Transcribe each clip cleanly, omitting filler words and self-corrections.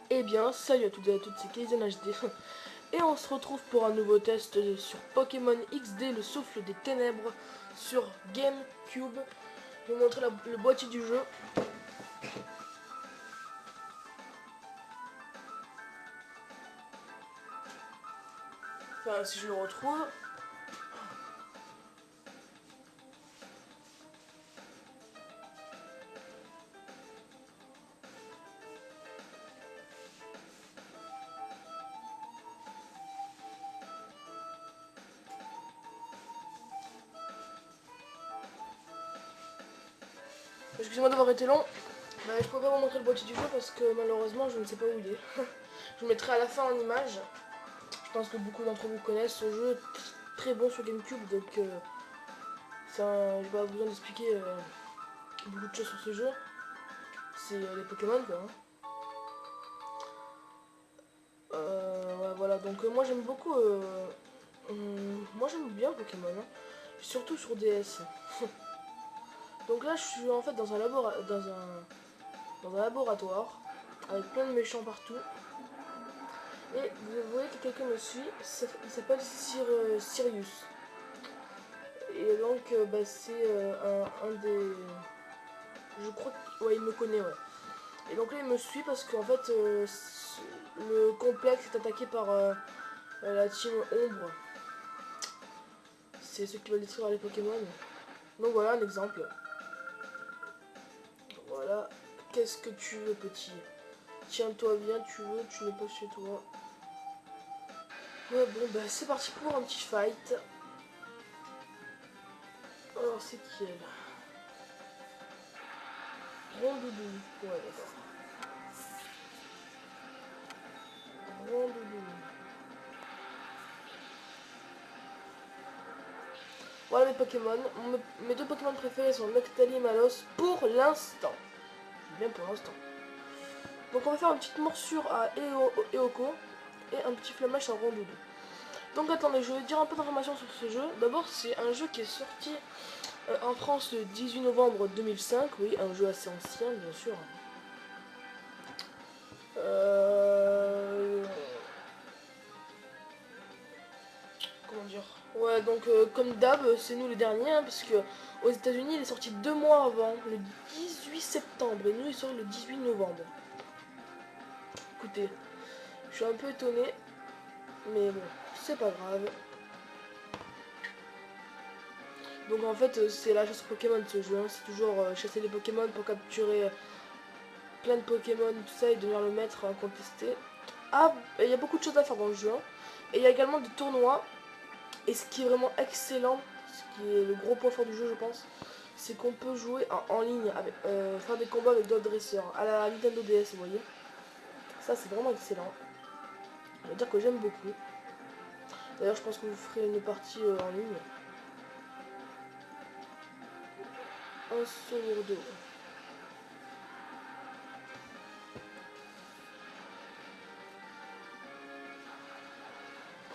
Eh bien, salut à toutes et à toutes, c'est Kaizen HD. Et on se retrouve pour un nouveau test sur Pokémon XD, le souffle des ténèbres, sur GameCube. Je vais vous montrer le boîtier du jeu. Enfin, si je le retrouve. Excusez-moi d'avoir été long. Je peux pas vous montrer le boîtier du jeu parce que malheureusement je ne sais pas où il est. Je le mettrai à la fin en image. Je pense que beaucoup d'entre vous connaissent ce jeu, très bon sur GameCube, donc j'ai pas besoin d'expliquer beaucoup de choses sur ce jeu. C'est les Pokémon quoi. Ouais, voilà, donc moi j'aime beaucoup. Moi j'aime bien Pokémon, hein. Surtout sur DS. Donc là je suis en fait dans un laboratoire avec plein de méchants partout. Et vous voyez que quelqu'un me suit, il s'appelle Sirius. Et donc c'est un des... Je crois que... Ouais, il me connaît, ouais. Et donc là il me suit parce qu'en fait le complexe est attaqué par la team Ombre. C'est ceux qui veulent détruire les Pokémon. Donc voilà un exemple. Voilà. Qu'est-ce que tu veux, petit? Tiens-toi bien, tu n'es pas chez toi. Ouais, bon, c'est parti pour un petit fight. Alors, c'est qui elle? Rondoudou. Ouais, d'accord. Rondoudou. Voilà mes Pokémon. Mes deux Pokémon préférés sont Noctali et Malos pour l'instant. Bien pour l'instant. Donc on va faire une petite morsure à Eoko et un petit flamèche à Rondoudou. Donc attendez, je vais dire un peu d'informations sur ce jeu. D'abord, c'est un jeu qui est sorti en France le 18 novembre 2005. Oui, un jeu assez ancien, bien sûr. Comment dire? Ouais, donc comme d'hab, c'est nous les derniers, hein, parce que aux États-Unis, il est sorti 2 mois avant, le 18 septembre, et nous, il sort le 18 novembre. Écoutez, je suis un peu étonné, mais bon, c'est pas grave. Donc en fait, c'est la chasse aux Pokémon ce jeu, hein. C'est toujours chasser les Pokémon pour capturer plein de Pokémon, tout ça, et devenir le maître incontesté. Ah, il y a beaucoup de choses à faire dans le jeu, hein. Et il y a également des tournois. Et ce qui est vraiment excellent, ce qui est le gros point fort du jeu, je pense, c'est qu'on peut jouer en ligne, avec, faire des combats avec d'autres dresseurs, à la Nintendo DS, vous voyez. Ça, c'est vraiment excellent. Je veux dire que j'aime beaucoup. D'ailleurs, je pense que vous ferez une partie en ligne. Un sourd.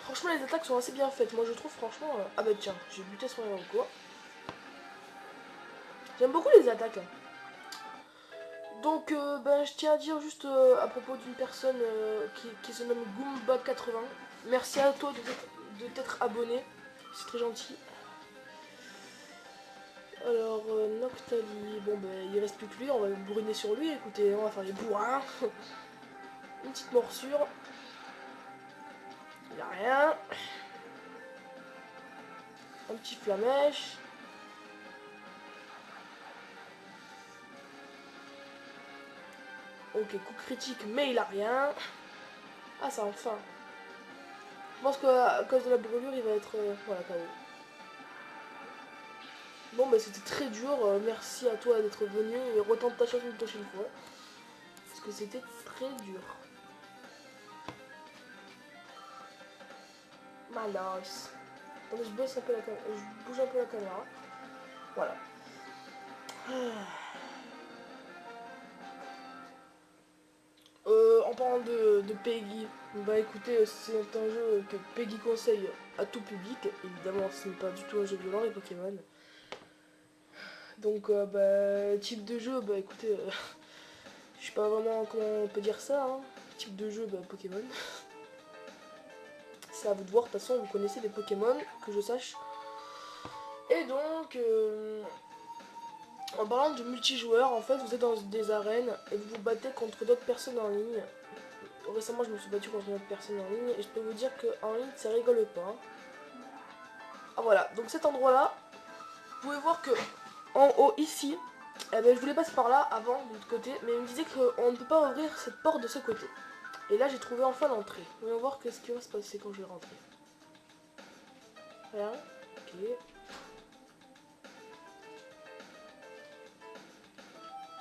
Franchement, les attaques sont assez bien faites. Moi, je trouve, franchement... Ah bah tiens, j'ai buté sur un quoi. J'aime beaucoup les attaques. Donc, je tiens à dire juste à propos d'une personne qui se nomme Goomba80. Merci à toi de t'être abonné. C'est très gentil. Alors, Noctali, bon il reste plus que lui, on va bourriner sur lui, écoutez, on va faire les bourrins. Une petite morsure. Il n'y a rien. Un petit flamèche. Ok, coup critique, mais il a rien. Ah, ça enfin. Je pense qu'à cause de la brûlure, il va être... voilà, KO. Bon, c'était très dur. Merci à toi d'être venu et retente ta chance une prochaine fois. Parce que c'était très dur. Malos. Attendez, je baisse un peu la caméra. Je bouge un peu la caméra. Voilà. en parlant de Peggy, bah écoutez, c'est un jeu que Peggy conseille à tout public. Évidemment, ce n'est pas du tout un jeu violent, les Pokémon. Donc, bah, type de jeu, bah écoutez, je sais pas vraiment comment on peut dire ça, hein. Type de jeu, bah Pokémon. C'est à vous de voir, de toute façon, vous connaissez les Pokémon, que je sache. Et donc, en parlant de multijoueur, en fait, vous êtes dans des arènes et vous vous battez contre d'autres personnes en ligne. Récemment, je me suis battu contre une autre personne en ligne et je peux vous dire qu'en ligne, ça rigole pas. Ah voilà, donc cet endroit-là, vous pouvez voir que en haut ici, eh ben, je voulais passer par là avant, de l'autre côté, mais il me disait qu'on ne peut pas ouvrir cette porte de ce côté. Et là, j'ai trouvé enfin l'entrée. Voyons voir ce qui va se passer quand je vais rentrer. Rien. Ok.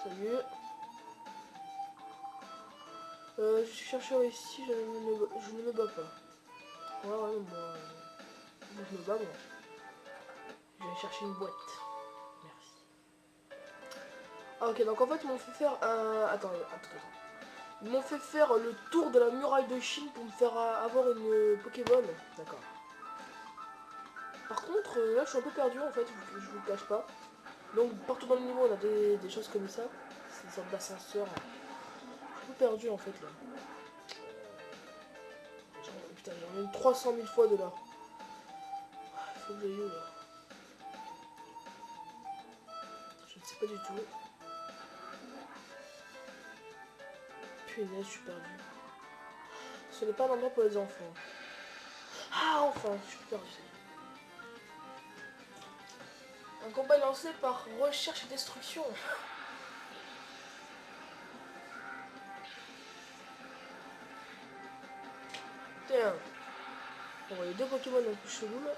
Salut. Je suis chercheur ici, je ne me bats pas. Ouais, ouais, moi, je me bats, moi. Je vais chercher une boîte. Merci. Ah, ok, donc en fait, ils m'ont fait faire un... Attends. Ils m'ont fait faire le tour de la muraille de Chine pour me faire avoir une Pokéball. D'accord. Par contre, là, je suis un peu perdu, en fait, je vous le cache pas. Donc, partout dans le niveau, on a des choses comme ça. C'est une sorte d'ascenseur. Je suis un peu perdu, en fait, là. Putain, j'en ai eu 300 000 fois de là. Faut que j'aille où, là? Je ne sais pas du tout. Punaise, je suis perdu. Ce n'est pas un endroit pour les enfants. Ah, enfin, je suis perdu. Un combat lancé par recherche et destruction. Tiens. On voit les deux Pokémon un peu chelous là.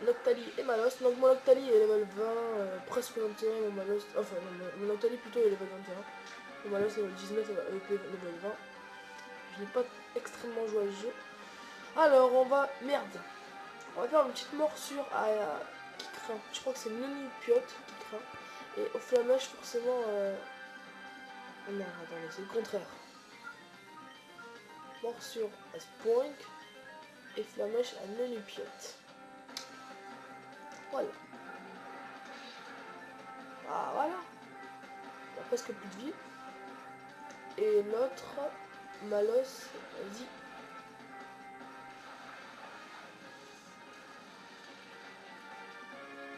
Noctali et Malos. Donc mon Noctali est level 20, presque 21, mon Malos. Enfin, non, mon Noctali plutôt est level 21. Mon Malos est level 19 avec level 20. Je n'ai pas extrêmement joué à ce jeu. Alors, on va. Merde. On va faire une petite morsure à qui craint. Je crois que c'est Nonipiote qui craint. Et au Flamèche, forcément. Non, attendez, c'est le contraire. Morsure à Spoink et Flamèche à Nonipiote. Voilà. Ah, voilà. Il a presque plus de vie. Et l'autre, Malos, vas-y.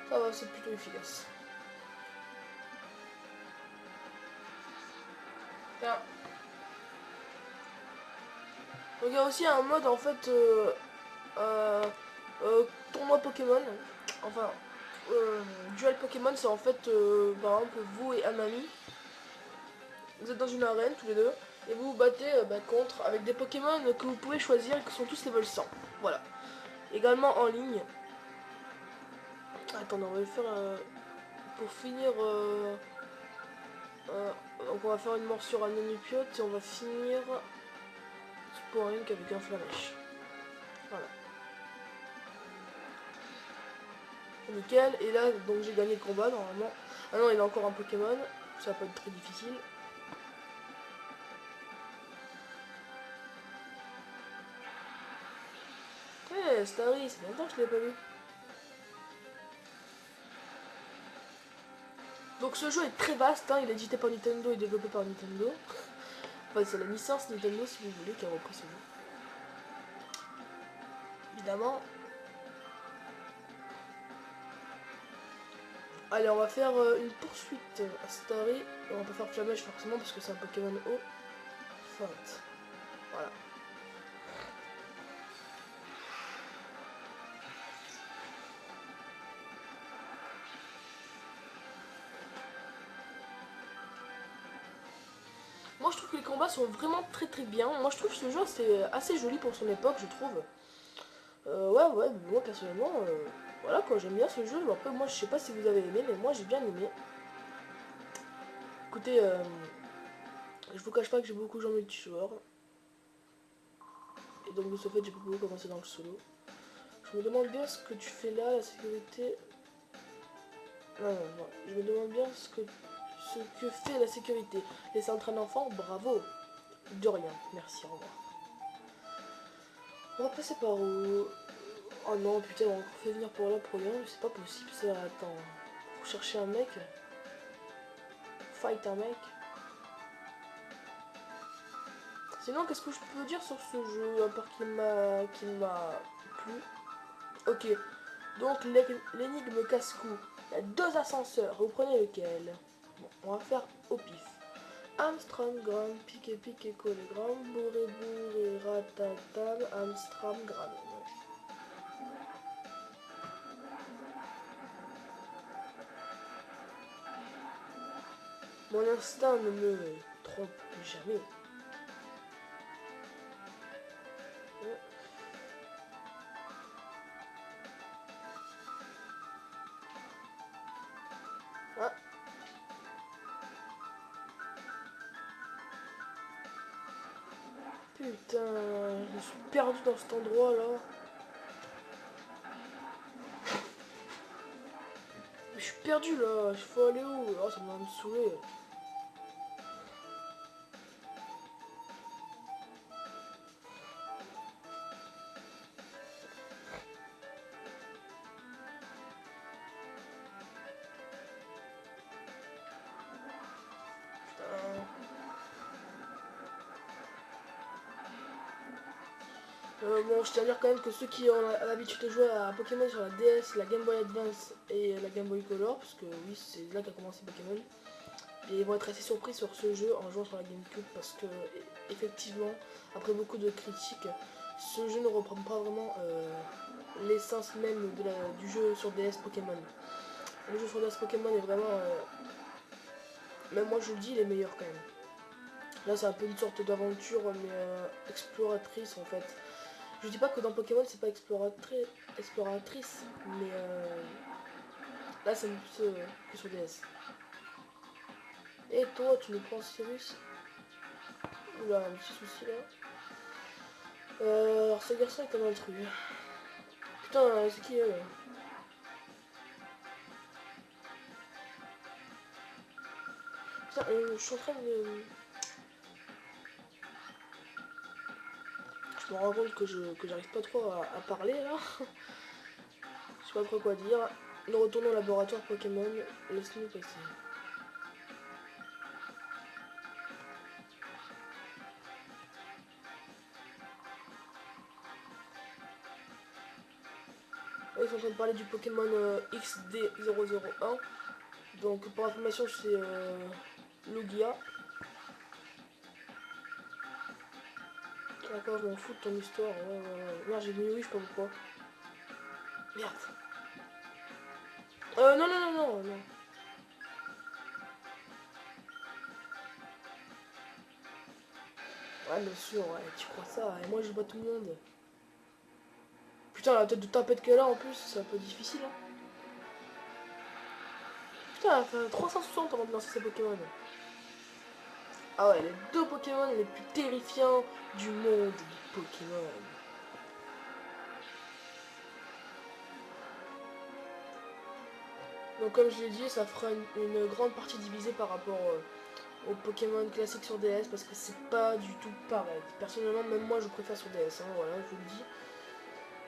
Ça va, c'est plutôt efficace. Tiens. Donc il y a aussi un mode en fait tournoi Pokémon. Enfin, duel Pokémon, c'est en fait par exemple vous et un ami. Vous êtes dans une arène tous les deux et vous vous battez contre avec des Pokémon que vous pouvez choisir qui sont tous level 100. Voilà. Également en ligne. Attendez, on va le faire pour finir. Donc on va faire une morsure à Nonipiote et on va finir Spoink avec un Flamèche. Voilà. Nickel. Et là, donc j'ai gagné le combat normalement. Ah non, il a encore un Pokémon. Ça va pas être très difficile. Ouais, Starry, c'est longtemps que je l'ai pas vu. Donc ce jeu est très vaste, hein, il est édité par Nintendo et développé par Nintendo. Enfin, c'est la licence Nintendo si vous voulez qui a repris ce jeu. Évidemment. Allez, on va faire une poursuite à Starry. On va pas faire Flamèche forcément parce que c'est un Pokémon haut. Feinte. Voilà. Moi je trouve que les combats sont vraiment très bien. Moi je trouve que ce jeu c'est assez joli pour son époque, je trouve. Ouais, moi personnellement, voilà quoi, j'aime bien ce jeu. Mais après, moi je sais pas si vous avez aimé, mais moi j'ai bien aimé. Écoutez, je vous cache pas que j'ai beaucoup joué en multijoueur. Et donc de ce fait, j'ai beaucoup commencé dans le solo. Je me demande bien ce que tu fais là, la sécurité. Non. Je me demande bien ce que fait la sécurité. Laisser entrer un enfant, bravo. De rien, merci, au revoir. On va passer par où? Oh non, putain, on a encore fait venir pour là pour rien, c'est pas possible ça. Attends, faut chercher un mec. Fight un mec. Sinon, qu'est-ce que je peux dire sur ce jeu, à part qu'il m'a plu? Ok, donc l'énigme casse-cou. Il y a 2 ascenseurs, vous prenez lequel? Bon, on va faire au pif. Amstramgram, piqué piqué collégramme, bourré bourré ratatam, Amstramgram. Mon instinct ne me trompe jamais. Ah. Putain, je me suis perdu dans cet endroit là. Je suis perdu là, il faut aller où? Oh, ça m'a me saoulé. Bon, je tiens à dire quand même que ceux qui ont l'habitude de jouer à Pokémon sur la DS, la Game Boy Advance et la Game Boy Color, parce que oui, c'est là qu'a commencé Pokémon, et ils vont être assez surpris sur ce jeu en jouant sur la GameCube, parce que effectivement, après beaucoup de critiques, ce jeu ne reprend pas vraiment l'essence même du jeu sur DS Pokémon. Le jeu sur DS Pokémon est vraiment, même moi je le dis, il est meilleur quand même. Là, c'est un peu une sorte d'aventure, mais exploratrice en fait. Je dis pas que dans Pokémon c'est pas exploratrice, mais là c'est plus que sur DS. Et toi, tu nous prends Cyrus? Oula, un petit souci là. Alors ce garçon est un intrus. Putain, c'est qui elle? Putain, je suis en train de... Je me rends compte que j'arrive pas trop à parler là. Je sais pas trop quoi dire. Nous retournons au laboratoire Pokémon. Laisse-nous passer. Ils sont en train de parler du Pokémon XD001. Donc pour information, c'est Lugia. D'accord, je m'en fous de ton histoire. Ouais. Merde, j'ai mis oui, je sais pas pourquoi. Merde. Non. Ouais, bien sûr, ouais, tu crois ça. Et moi, je bats tout le monde. Putain, la tête de tapette qu'elle a en plus, c'est un peu difficile. Hein. Putain, elle a fait 360 avant de lancer ses Pokémon. Ah ouais, les 2 Pokémon les plus terrifiants du monde des Pokémon. Donc comme je l'ai dit, ça fera une grande partie divisée par rapport aux Pokémon classiques sur DS parce que c'est pas du tout pareil. Personnellement, même moi je préfère sur DS, hein, voilà, je vous le dis.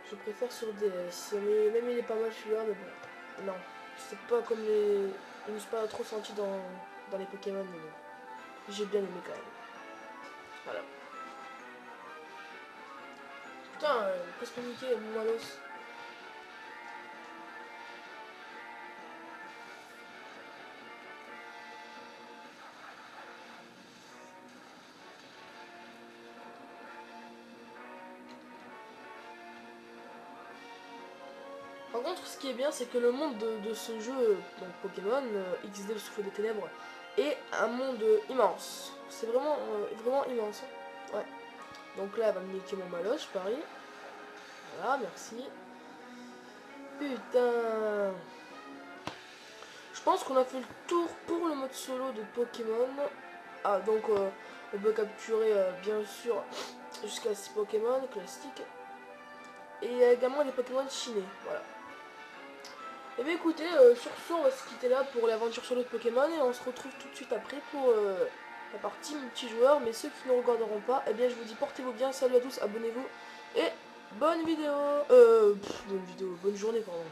Je préfère sur DS, mais même il est pas mal celui-là, mais bon, non. C'est pas comme les... Je me suis pas trop senti dans les Pokémon, mais bon. J'ai bien aimé quand même. Voilà. Putain, presque niqué, mon malos. Par contre, ce qui est bien, c'est que le monde de ce jeu, donc Pokémon, XD le souffle des ténèbres, est un monde immense. C'est vraiment immense. Hein. Ouais. Donc là, elle va me niquer mon maloche, je parie. Voilà, merci. Putain. Je pense qu'on a fait le tour pour le mode solo de Pokémon. Ah, donc on peut capturer, bien sûr, jusqu'à 6 Pokémon classiques. Et il y a également des Pokémon chinés. Voilà. Et bien écoutez, sur ce, on va se quitter là pour l'aventure solo de Pokémon et on se retrouve tout de suite après pour la partie multijoueur. Mais ceux qui ne regarderont pas, eh bien je vous dis portez-vous bien, salut à tous, abonnez-vous et bonne vidéo. Bonne vidéo, bonne journée pardon.